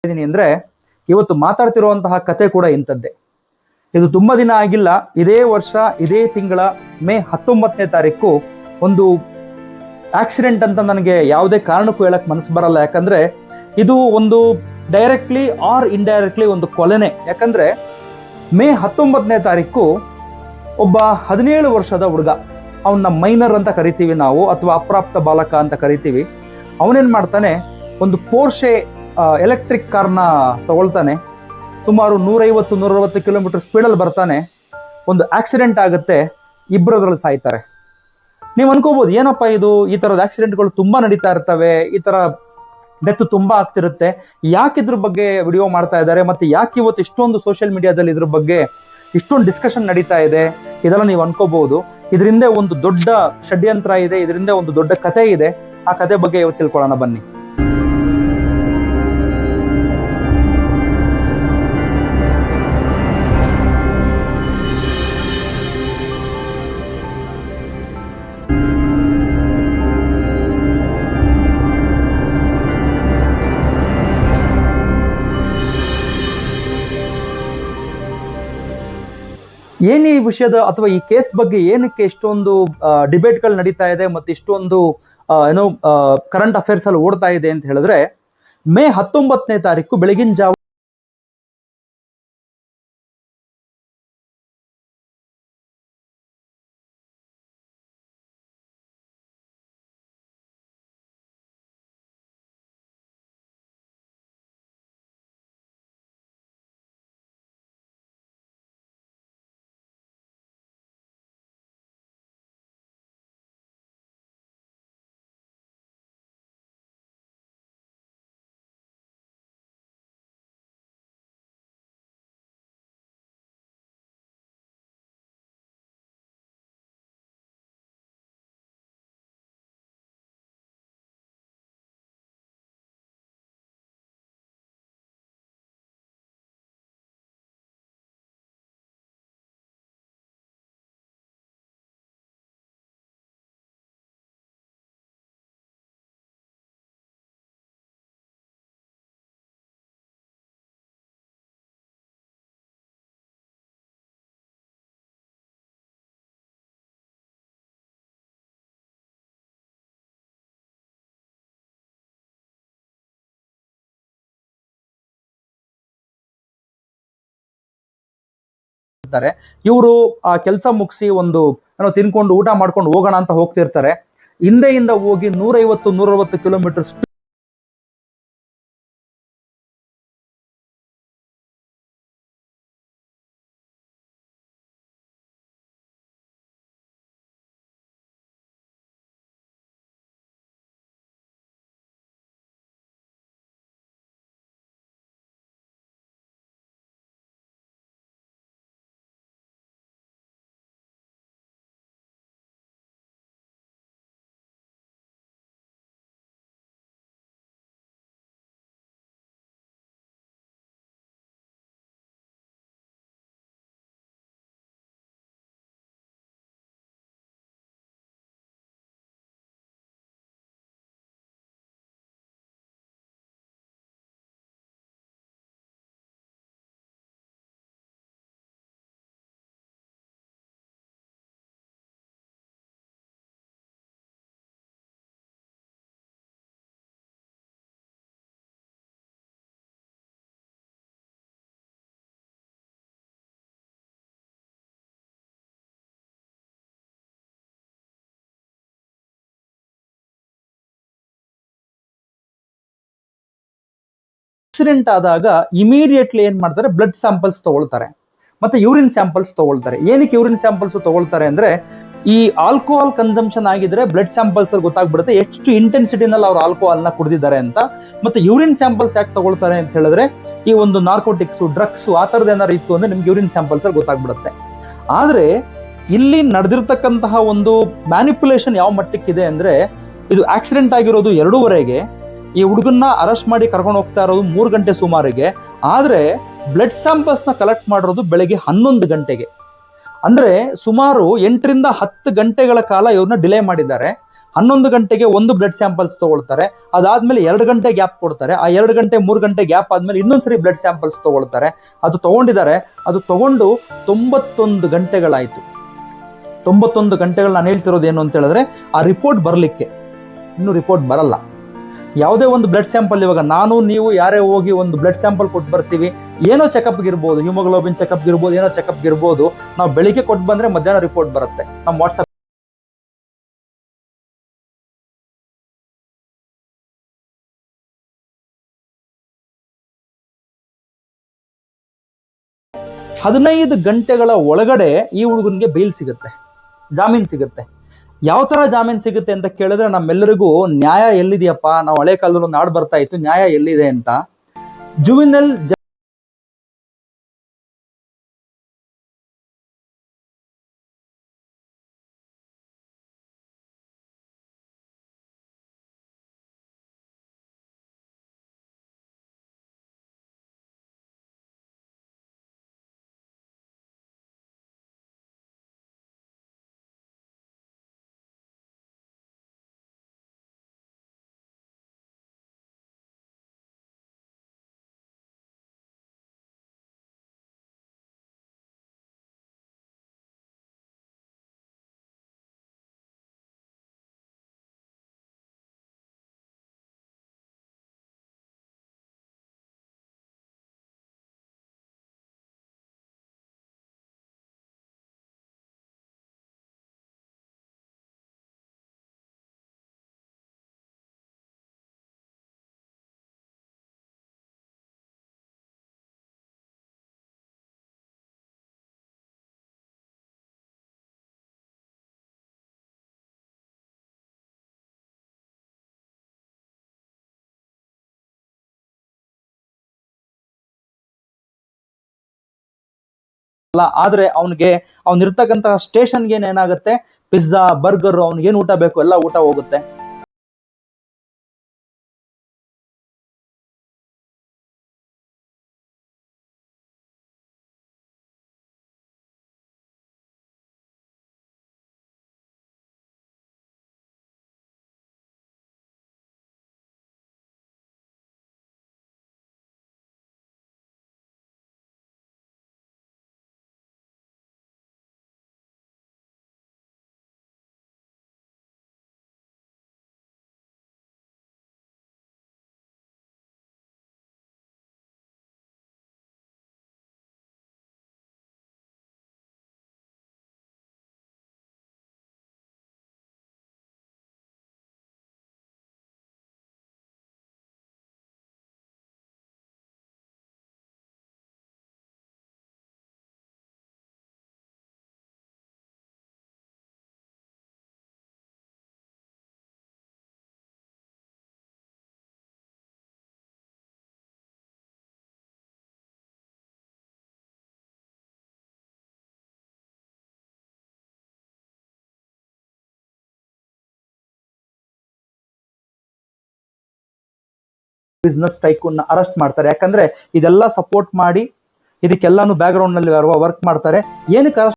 ಇದ್ದೀನಿ ಅಂದ್ರೆ ಇವತ್ತು ಮಾತಾಡ್ತಿರುವಂತಹ ಕತೆ ಕೂಡ ಇಂಥದ್ದೇ. ಇದು ತುಂಬಾ ದಿನ ಆಗಿಲ್ಲ. ಇದೇ ವರ್ಷ ಇದೇ ತಿಂಗಳ ಮೇ 19ನೇ ತಾರೀಕು ಒಂದು ಆಕ್ಸಿಡೆಂಟ್ ಅಂತ ನನಗೆ ಯಾವುದೇ ಕಾರಣಕ್ಕೂ ಹೇಳಕ್ ಮನಸ್ಸು ಬರಲ್ಲ. ಯಾಕಂದ್ರೆ ಇದು ಒಂದು ಡೈರೆಕ್ಟ್ಲಿ ಆರ್ ಇಂಡೈರೆಕ್ಟ್ಲಿ ಒಂದು ಕೊಲೆನೆ. ಯಾಕಂದ್ರೆ ಮೇ 19ನೇ ತಾರೀಕು ಒಬ್ಬ 17 ವರ್ಷದ ಹುಡುಗ, ಅವನ್ನ ಮೈನರ್ ಅಂತ ಕರಿತೀವಿ ನಾವು, ಅಥವಾ ಅಪ್ರಾಪ್ತ ಬಾಲಕ ಅಂತ ಕರಿತೀವಿ. ಅವನೇನ್ ಮಾಡ್ತಾನೆ, ಒಂದು ಪೋರ್ಷೆ ಎಲೆಕ್ಟ್ರಿಕ್ ಕಾರ್ನ ತಗೊಳ್ತಾನೆ. ಸುಮಾರು 150-160 ಕಿಲೋಮೀಟರ್ ಸ್ಪೀಡಲ್ಲಿ ಬರ್ತಾನೆ. ಒಂದು ಆಕ್ಸಿಡೆಂಟ್ ಆಗುತ್ತೆ, ಇಬ್ಬರು ಅದರಲ್ಲಿ ಸಾಯ್ತಾರೆ. ನೀವು ಅನ್ಕೋಬಹುದು, ಏನಪ್ಪ ಇದು, ಈ ತರದ ಆಕ್ಸಿಡೆಂಟ್ಗಳು ತುಂಬಾ ನಡೀತಾ ಇರ್ತವೆ, ಈ ತರ ಡೆತ್ ತುಂಬಾ ಆಗ್ತಿರುತ್ತೆ, ಯಾಕೆ ಇದ್ರ ಬಗ್ಗೆ ವಿಡಿಯೋ ಮಾಡ್ತಾ ಇದ್ದಾರೆ, ಮತ್ತೆ ಯಾಕೆ ಇವತ್ತು ಇಷ್ಟೊಂದು ಸೋಷಿಯಲ್ ಮೀಡಿಯಾದಲ್ಲಿ ಇದ್ರ ಬಗ್ಗೆ ಇಷ್ಟೊಂದು ಡಿಸ್ಕಷನ್ ನಡೀತಾ ಇದೆ, ಇದೆಲ್ಲ ನೀವು ಅನ್ಕೋಬಹುದು. ಇದರಿಂದ ಒಂದು ದೊಡ್ಡ ಷಡ್ಯಂತ್ರ ಇದೆ, ಇದರಿಂದ ಒಂದು ದೊಡ್ಡ ಕತೆ ಇದೆ. ಆ ಕತೆ ಬಗ್ಗೆ ಇವತ್ತು ತಿಳ್ಕೊಳ್ಳೋಣ ಬನ್ನಿ. ಏನ್ ಈ ವಿಷಯದ ಅಥವಾ ಈ ಕೇಸ್ ಬಗ್ಗೆ ಏನಕ್ಕೆ ಇಷ್ಟೊಂದು ಡಿಬೇಟ್ಗಳು ನಡೀತಾ ಇದೆ ಮತ್ತೆ ಇಷ್ಟೊಂದು ಕರೆಂಟ್ ಅಫೇರ್ಸ್ ಅಲ್ಲಿ ಓಡ್ತಾ ಇದೆ ಅಂತ ಹೇಳಿದ್ರೆ, ಮೇ 19ನೇ ತಾರೀಕು ಬೆಳಗಿನ ಜಾವ ಇವರು ಆ ಕೆಲಸ ಮುಗಿಸಿ ಒಂದು ತಿನ್ಕೊಂಡು ಊಟ ಮಾಡ್ಕೊಂಡು ಹೋಗೋಣ ಅಂತ ಹೋಗ್ತಿರ್ತಾರೆ. ಹಿಂದೆಯಿಂದ ಹೋಗಿ 150-160 ಕಿಲೋಮೀಟರ್ ಆಕ್ಸಿಡೆಂಟ್ ಆದಾಗ ಇಮಿಡಿಯೇಟ್ಲಿ ಏನ್ ಮಾಡ್ತಾರೆ, ಬ್ಲಡ್ ಸ್ಯಾಂಪಲ್ಸ್ ತಗೊಳ್ತಾರೆ, ಮತ್ತೆ ಯೂರಿನ್ ಸ್ಯಾಂಪಲ್ಸ್ ತಗೊಳ್ತಾರೆ. ಏನಕ್ಕೆ ಯೂರಿನ್ ಸ್ಯಾಂಪಲ್ಸ್ ತಗೊಳ್ತಾರೆ ಅಂದ್ರೆ, ಈ ಆಲ್ಕೋಹಾಲ್ ಕನ್ಸಂಪ್ಷನ್ ಆಗಿದ್ರೆ ಬ್ಲಡ್ ಸ್ಯಾಂಪಲ್ಸ್ ಅಲ್ಲಿ ಗೊತ್ತಾಗ್ಬಿಡುತ್ತೆ ಎಷ್ಟು ಇಂಟೆನ್ಸಿಟಿನಲ್ಲಿ ಅವ್ರು ಆಲ್ಕೋಹಾಲ್ ನ ಕುಡಿದಿದ್ದಾರೆ ಅಂತ. ಮತ್ತೆ ಯೂರಿನ್ ಸ್ಯಾಂಪಲ್ಸ್ ಯಾಕೆ ತಗೊಳ್ತಾರೆ ಅಂತ ಹೇಳಿದ್ರೆ, ಈ ಒಂದು ನಾರ್ಕೋಟಿಕ್ಸ್, ಡ್ರಗ್ಸ್ ಆ ತರದ ಏನಾರು ಇತ್ತು ಅಂದ್ರೆ ನಿಮ್ಗೆ ಯೂರಿನ್ ಸ್ಯಾಂಪಲ್ಸ್ ಅಲ್ಲಿ ಗೊತ್ತಾಗ್ಬಿಡುತ್ತೆ. ಆದ್ರೆ ಇಲ್ಲಿ ನಡೆದಿರ್ತಕ್ಕಂತಹ ಒಂದು ಮ್ಯಾನಿಪುಲೇಷನ್ ಯಾವ ಮಟ್ಟಕ್ಕಿದೆ ಅಂದ್ರೆ, ಇದು ಆಕ್ಸಿಡೆಂಟ್ ಆಗಿರೋದು 2:30ಗೆ, ಈ ಹುಡುಗನ್ನ ಅರೆಸ್ಟ್ ಮಾಡಿ ಕರ್ಕೊಂಡು ಹೋಗ್ತಾ ಇರೋದು 3 ಗಂಟೆ ಸುಮಾರಿಗೆ. ಆದ್ರೆ ಬ್ಲಡ್ ಸ್ಯಾಂಪಲ್ಸ್ ನ ಕಲೆಕ್ಟ್ ಮಾಡಿರೋದು ಬೆಳಗ್ಗೆ 11 ಗಂಟೆಗೆ. ಅಂದ್ರೆ ಸುಮಾರು 8 ರಿಂದ 10 ಗಂಟೆಗಳ ಕಾಲ ಇವ್ರನ್ನ ಡಿಲೇ ಮಾಡಿದ್ದಾರೆ. 11 ಗಂಟೆಗೆ ಒಂದು ಬ್ಲಡ್ ಸ್ಯಾಂಪಲ್ಸ್ ತಗೊಳ್ತಾರೆ. ಅದಾದ್ಮೇಲೆ 2 ಗಂಟೆ ಗ್ಯಾಪ್ ಕೊಡ್ತಾರೆ. ಆ 2 ಗಂಟೆ 3 ಗಂಟೆ ಗ್ಯಾಪ್ ಆದ್ಮೇಲೆ ಇನ್ನೊಂದ್ಸರಿ ಬ್ಲಡ್ ಸ್ಯಾಂಪಲ್ಸ್ ತಗೊಳ್ತಾರೆ. ಅದು ತಗೊಂಡಿದ್ದಾರೆ. ಅದು ತಗೊಂಡು 91 ಗಂಟೆಗಳಾಯ್ತು. 91 ಗಂಟೆಗಳು ನಾನು ಹೇಳ್ತಿರೋದು ಏನು ಅಂತ ಹೇಳಿದ್ರೆ, ಆ ರಿಪೋರ್ಟ್ ಬರಲಿಕ್ಕೆ ಇನ್ನು ರಿಪೋರ್ಟ್ ಬರಲ್ಲ. ಯಾವುದೇ ಒಂದು ಬ್ಲಡ್ ಸ್ಯಾಂಪಲ್, ಇವಾಗ ನಾನು ನೀವು ಯಾರೇ ಹೋಗಿ ಒಂದು ಬ್ಲಡ್ ಸ್ಯಾಂಪಲ್ ಕೊಟ್ಟು ಬರ್ತೀವಿ, ಏನೋ ಚೆಕಪ್ಗೆ ಇರ್ಬೋದು, ಹಿಮೋಗ್ಲೋಬಿನ್ ಚೆಕಪ್ಗೆ ಇರ್ಬೋದು, ಏನೋ ಚೆಕಪ್ಗೆ ಇರ್ಬೋದು, ನಾವು ಬೆಳಿಗ್ಗೆ ಕೊಟ್ಟು ಬಂದ್ರೆ ಮಧ್ಯಾಹ್ನ ರಿಪೋರ್ಟ್ ಬರುತ್ತೆ ನಮ್ಮ ವಾಟ್ಸ್ಆಪ್. ಹದಿನೈದು ಗಂಟೆಗಳ ಒಳಗಡೆ ಈ ಹುಡುಗನಿಗೆ ಬೇಲ್ ಸಿಗುತ್ತೆ, ಜಾಮೀನ್ ಸಿಗುತ್ತೆ. ಯಾವ ತರ ಜಾಮೀನ್ ಸಿಗುತ್ತೆ ಅಂತ ಕೇಳಿದ್ರೆ, ನಮ್ಮೆಲ್ಲರಿಗೂ ನ್ಯಾಯ ಎಲ್ಲಿದೆಯಪ್ಪ, ನಾವು ಹಳೆ ಕಾಲದಲ್ಲಿ ಒಂದು ಹಾಡು ಬರ್ತಾ ಇತ್ತು, ನ್ಯಾಯ ಎಲ್ಲಿದೆ ಅಂತ. ಜುವಿನಲ್ ಅಲ್ಲ, ಆದ್ರೆ ಅವ್ನಿರ್ತಕ್ಕಂತಹ ಸ್ಟೇಷನ್ಗೆ ಏನಾಗುತ್ತೆ, ಪಿಜ್ಜಾ, ಬರ್ಗರ್, ಅವ್ನಿಗೇನು ಊಟ ಬೇಕು ಎಲ್ಲ ಊಟ ಹೋಗುತ್ತೆ. ಬಿಸ್ನೆಸ್ ಟೈಕೂನ್ ಅರೆಸ್ಟ್ ಮಾಡ್ತಾರೆ. ಯಾಕಂದ್ರೆ ಇದೆಲ್ಲ ಸಪೋರ್ಟ್ ಮಾಡಿ, ಇದಕ್ಕೆಲ್ಲಾನು ಬ್ಯಾಕ್ ಗ್ರೌಂಡ್ ನಲ್ಲಿ ವರ್ಕ್ ಮಾಡ್ತಾರೆ. ಏನಕ್ಕೆ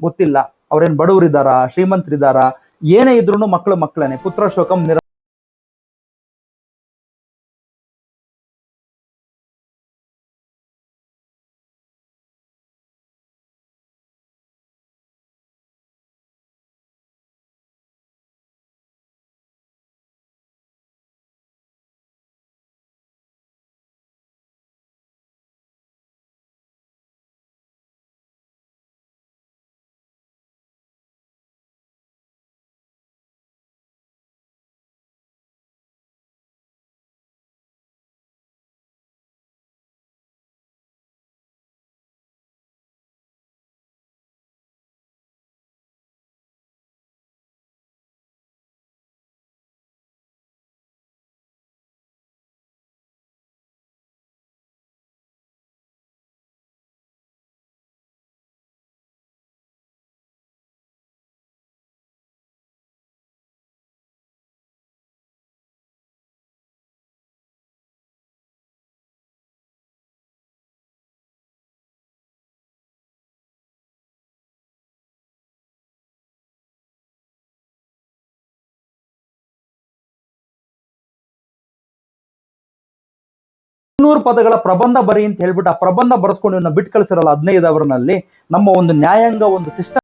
ಗೊತ್ತಿಲ್ಲ ಅವ್ರೇನ್ ಬಡವರಿದ್ದಾರಾ ಶ್ರೀಮಂತರಿದ್ದಾರಾ, ಏನೇ ಇದ್ರು ಮಕ್ಕಳು ಮಕ್ಕಳೇನೆ. ಪುತ್ರ ಶೋಕಂ ಪದಗಳ ಪ್ರಬಂಧ ಬರಿ ಅಂತ ಹೇಳ್ಬಿಟ್ಟು ಆ ಪ್ರಬಂಧ ಬರೆಸ್ಕೊಂಡು ಇವನ್ನ ಬಿಟ್ಟು ಕಳಿಸಿರಲ್ಲ 15 ಅವರ್ನಲ್ಲಿ. ನಮ್ಮ ಒಂದು ನ್ಯಾಯಾಂಗ ಒಂದು ಸಿಸ್ಟಮ್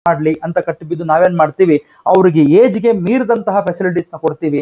ಮಾಡ್ಲಿ ಅಂತ ಕಟ್ಟಿಬಿದ್ದು ನಾವೇನ್ ಮಾಡ್ತೀವಿ, ಅವ್ರಿಗೆ ಏಜ್ಗೆ ಮೀರಿದಂತಹ ಫೆಸಿಲಿಟೀಸ್ ನ ಕೊಡ್ತೀವಿ.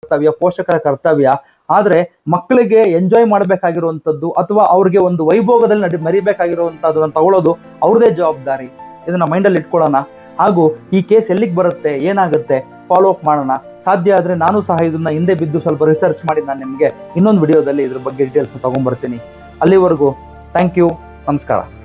ಕರ್ತವ್ಯ, ಪೋಷಕರ ಕರ್ತವ್ಯ. ಆದ್ರೆ ಮಕ್ಕಳಿಗೆ ಎಂಜಾಯ್ ಮಾಡ್ಬೇಕಾಗಿರುವಂತದ್ದು ಅಥವಾ ಅವ್ರಿಗೆ ಒಂದು ವೈಭೋಗದಲ್ಲಿ ಮರಿಬೇಕಾಗಿರುವಂತದ್ದು ತಗೊಳ್ಳೋದು ಅವ್ರದೇ ಜವಾಬ್ದಾರಿ. ಇದನ್ನ ಮೈಂಡಲ್ಲಿ ಇಟ್ಕೊಳ್ಳೋಣ. ಹಾಗೂ ಈ ಕೇಸ್ ಎಲ್ಲಿಗೆ ಬರುತ್ತೆ, ಏನಾಗುತ್ತೆ, ಫಾಲೋ ಅಪ್ ಮಾಡೋಣ. ಸಾಧ್ಯ ಆದ್ರೆ ನಾನು ಸಹ ಇದನ್ನ ಹಿಂದೆ ಬಿದ್ದು ಸ್ವಲ್ಪ ರಿಸರ್ಚ್ ಮಾಡಿ ನಾನು ನಿಮ್ಗೆ ಇನ್ನೊಂದು ವಿಡಿಯೋದಲ್ಲಿ ಇದ್ರ ಬಗ್ಗೆ ಡೀಟೇಲ್ಸ್ ತಗೊಂಡ್ಬರ್ತೀನಿ. ಅಲ್ಲಿವರೆಗೂ ಥ್ಯಾಂಕ್ ಯು, ನಮಸ್ಕಾರ.